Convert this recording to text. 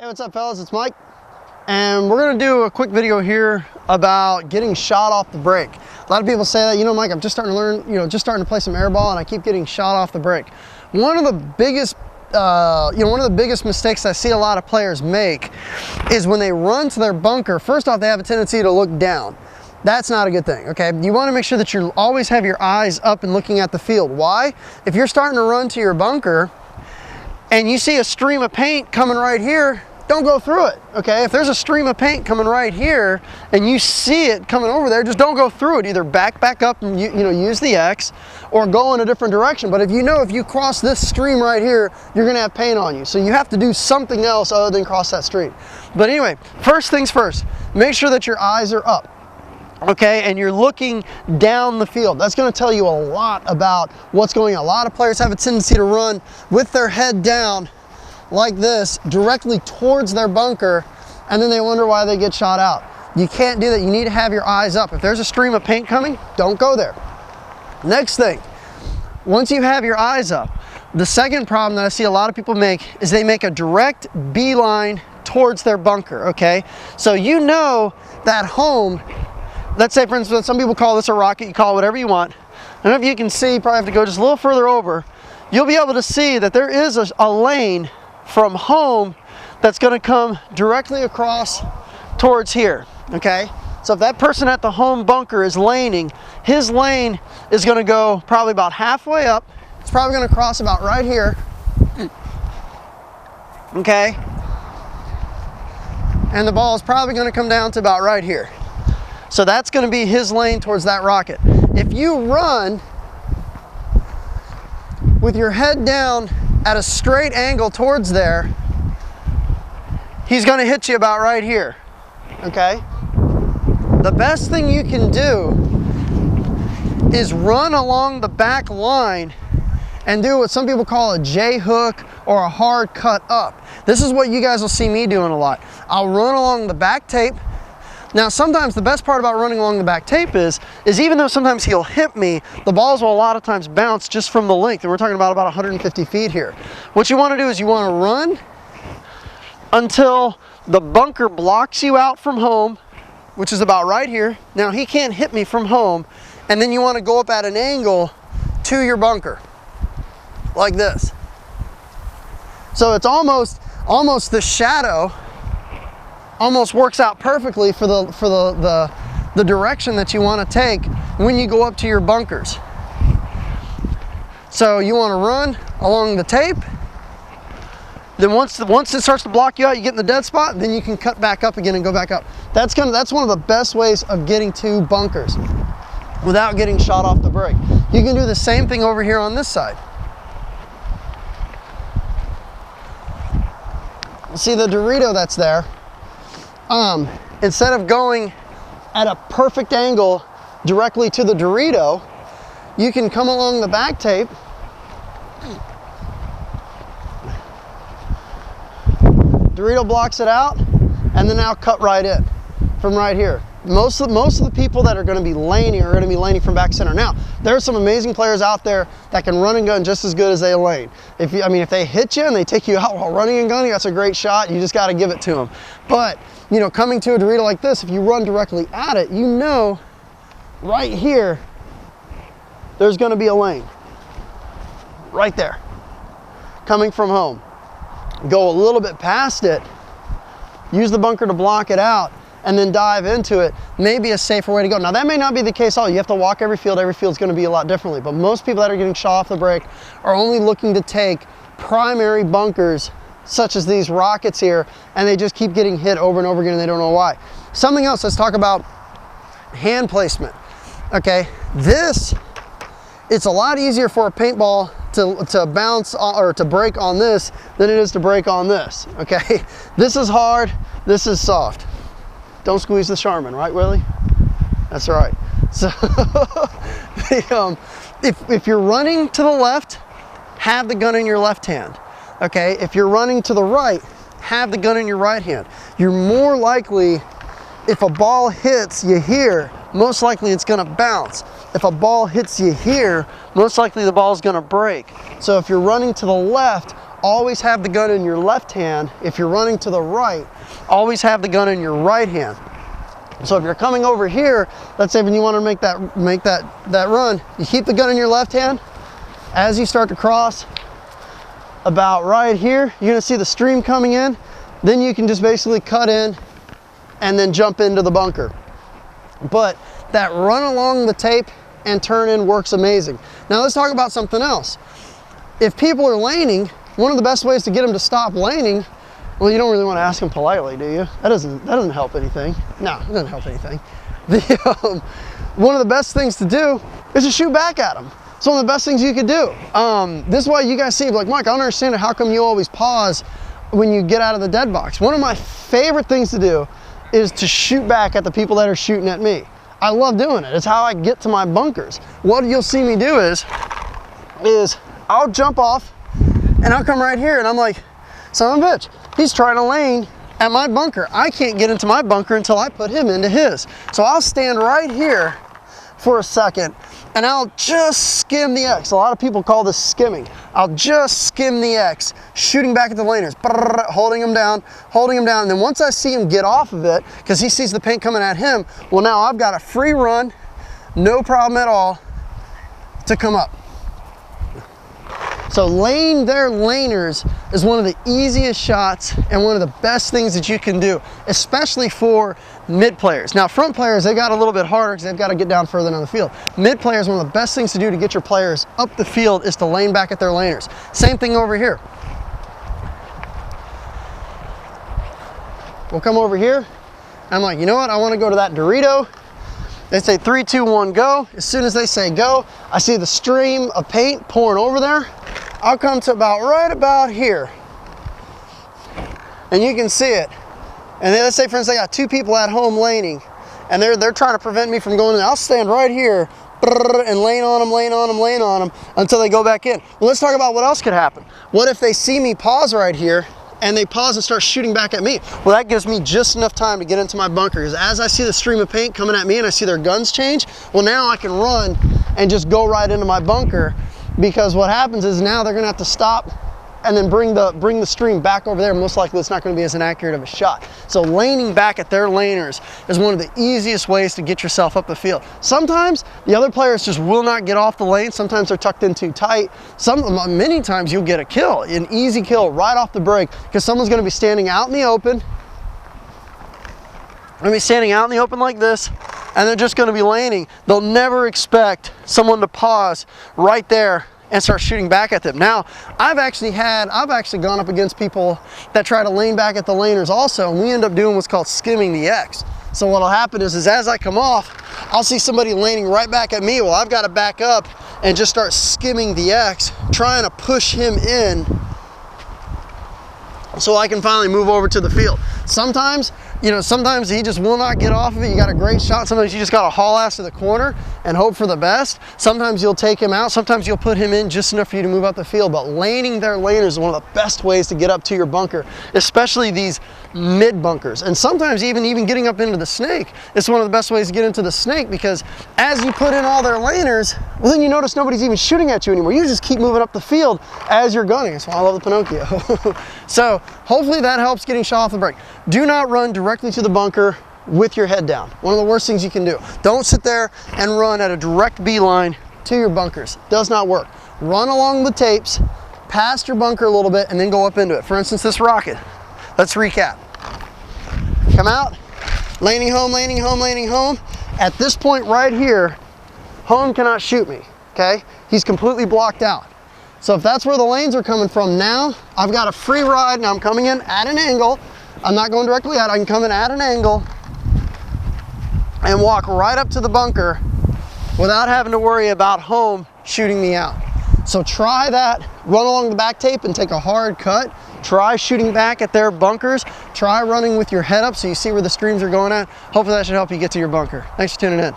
Hey, what's up fellas, it's Mike. And we're gonna do a quick video here about getting shot off the break. A lot of people say that, you know, Mike, I'm just starting to learn, just starting to play some airball and I keep getting shot off the break. One of the biggest mistakes I see a lot of players make is when they run to their bunker, first off, they have a tendency to look down. That's not a good thing, okay? You wanna make sure that you always have your eyes up and looking at the field. Why? If you're starting to run to your bunker and you see a stream of paint coming right here, don't go through it, okay? If there's a stream of paint coming right here and you see it coming over there, just don't go through it. Either back up and use the X or go in a different direction. But if you cross this stream right here, you're gonna have paint on you. So you have to do something else other than cross that stream. But anyway, first things first, make sure that your eyes are up, okay? And you're looking down the field. That's gonna tell you a lot about what's going on. A lot of players have a tendency to run with their head down like this, directly towards their bunker, and then they wonder why they get shot out. You can't do that. You need to have your eyes up. If there's a stream of paint coming, don't go there. Next thing, once you have your eyes up, the second problem that I see a lot of people make is they make a direct beeline towards their bunker, okay? So you know that home, let's say for instance, some people call this a rocket, you call it whatever you want. I don't know if you can see, you probably have to go just a little further over. You'll be able to see that there is a lane from home that's going to come directly across towards here, okay? So if that person at the home bunker is laning, his lane is going to go probably about halfway up. It's probably going to cross about right here, okay? And the ball is probably going to come down to about right here. So that's going to be his lane towards that rocket. If you run with your head down at a straight angle towards there, he's going to hit you about right here, okay? The best thing you can do is run along the back line and do what some people call a J hook or a hard cut up. This is what you guys will see me doing a lot. I'll run along the back tape. Now sometimes the best part about running along the back tape is even though sometimes he'll hit me, the balls will a lot of times bounce just from the length, and we're talking about 150 feet here. What you want to do is you want to run until the bunker blocks you out from home, which is about right here. Now he can't hit me from home, and then you want to go up at an angle to your bunker, like this. So it's almost the shadow almost works out perfectly for the direction that you want to take when you go up to your bunkers. So you want to run along the tape. Then once it starts to block you out, you get in the dead spot, then you can cut back up again and go back up. That's one of the best ways of getting to bunkers without getting shot off the break. You can do the same thing over here on this side. See the Dorito that's there? Instead of going at a perfect angle directly to the Dorito, you can come along the back tape, Dorito blocks it out, and then I'll cut right in from right here. Most of the people that are going to be laning are going to be laning from back center. Now, there are some amazing players out there that can run and gun just as good as they lane. If they hit you and they take you out while running and gunning, that's a great shot. You just got to give it to them. But coming to a Dorito like this, if you run directly at it, you know right here there's going to be a lane right there coming from home. Go a little bit past it, use the bunker to block it out, and then dive into it. Maybe a safer way to go. Now that may not be the case at all. You have to walk every field. Every field's going to be a lot differently, but most people that are getting shot off the break are only looking to take primary bunkers such as these rockets here, and they just keep getting hit over and over again and they don't know why. Something else, let's talk about hand placement. Okay, it's a lot easier for a paintball to bounce or to break on this than it is to break on this, okay? This is hard, this is soft. Don't squeeze the Charmin, right, Willie? That's right. So if you're running to the left, have the gun in your left hand. Okay, if you're running to the right, have the gun in your right hand. You're more likely, if a ball hits you here, most likely it's gonna bounce. If a ball hits you here, most likely the ball is gonna break. So if you're running to the left, always have the gun in your left hand. If you're running to the right, always have the gun in your right hand. So if you're coming over here, let's say when you want to make that run, you keep the gun in your left hand. As you start to cross about right here, you're gonna see the stream coming in. Then you can just basically cut in and then jump into the bunker. But that run along the tape and turn in works amazing. Now let's talk about something else. If people are laning, one of the best ways to get them to stop laning, well, you don't really want to ask them politely, do you? That doesn't help anything. No, it doesn't help anything. One of the best things to do is to shoot back at them. It's one of the best things you could do. This is why you guys see, like, Mike, I don't understand it. How come you always pause when you get out of the dead box? One of my favorite things to do is to shoot back at the people that are shooting at me. I love doing it. It's how I get to my bunkers. What you'll see me do is I'll jump off and I'll come right here and I'm like, son of a bitch, he's trying to lane at my bunker. I can't get into my bunker until I put him into his. So I'll stand right here for a second and I'll just skim the X. A lot of people call this skimming. I'll just skim the X, shooting back at the laners, holding him down, and then once I see him get off of it, because he sees the paint coming at him, well, now I've got a free run, no problem at all, to come up. So laying their laners is one of the easiest shots and one of the best things that you can do, especially for mid players. Now front players, they got a little bit harder because they've got to get down further down the field. Mid players, one of the best things to do to get your players up the field is to lane back at their laners. Same thing over here. We'll come over here. I'm like, you know what? I want to go to that Dorito. They say 3, 2, 1, go. As soon as they say go, I see the stream of paint pouring over there. I'll come to right about here. And you can see it. And then let's say, for instance, I got 2 people at home laning, and they're trying to prevent me from going in. I'll stand right here and lane on them until they go back in. Well, let's talk about what else could happen. What if they see me pause right here and they pause and start shooting back at me? Well, that gives me just enough time to get into my bunker, because as I see the stream of paint coming at me and I see their guns change, well, now I can run and just go right into my bunker, because what happens is now they're gonna have to stop and then bring the stream back over there. Most likely it's not gonna be as inaccurate of a shot. So laning back at their laners is one of the easiest ways to get yourself up the field. Sometimes the other players just will not get off the lane. Sometimes they're tucked in too tight. Many times you'll get a kill, an easy kill right off the break, because someone's gonna be standing out in the open. They're gonna be standing out in the open like this, and they're just gonna be laning. They'll never expect someone to pause right there and start shooting back at them. Now, I've actually gone up against people that try to lane back at the laners also, and we end up doing what's called skimming the X. So what'll happen is as I come off, I'll see somebody laning right back at me. Well, I've got to back up and just start skimming the X, trying to push him in so I can finally move over to the field. Sometimes he just will not get off of it. You got a great shot. Sometimes you just got to haul ass to the corner and hope for the best. Sometimes you'll take him out. Sometimes you'll put him in just enough for you to move up the field. But laning their laners is one of the best ways to get up to your bunker, especially these mid bunkers. And sometimes even getting up into the snake is one of the best ways to get into the snake, because as you put in all their laners, well, then you notice nobody's even shooting at you anymore. You just keep moving up the field as you're gunning. That's why I love the Pinocchio. So hopefully that helps getting shot off the break. Do not run directly to the bunker with your head down. One of the worst things you can do. Don't sit there and run at a direct beeline to your bunkers. Does not work. Run along the tapes, past your bunker a little bit, and then go up into it. For instance, this rocket. Let's recap. Come out, laning home. At this point right here, home cannot shoot me, okay? He's completely blocked out. So if that's where the lanes are coming from now, I've got a free ride. Now I'm coming in at an angle. I'm not going directly out. I can come in at an angle and walk right up to the bunker without having to worry about home shooting me out. So try that. Run along the back tape and take a hard cut. Try shooting back at their bunkers. Try running with your head up so you see where the streams are going at. Hopefully that should help you get to your bunker. Thanks for tuning in.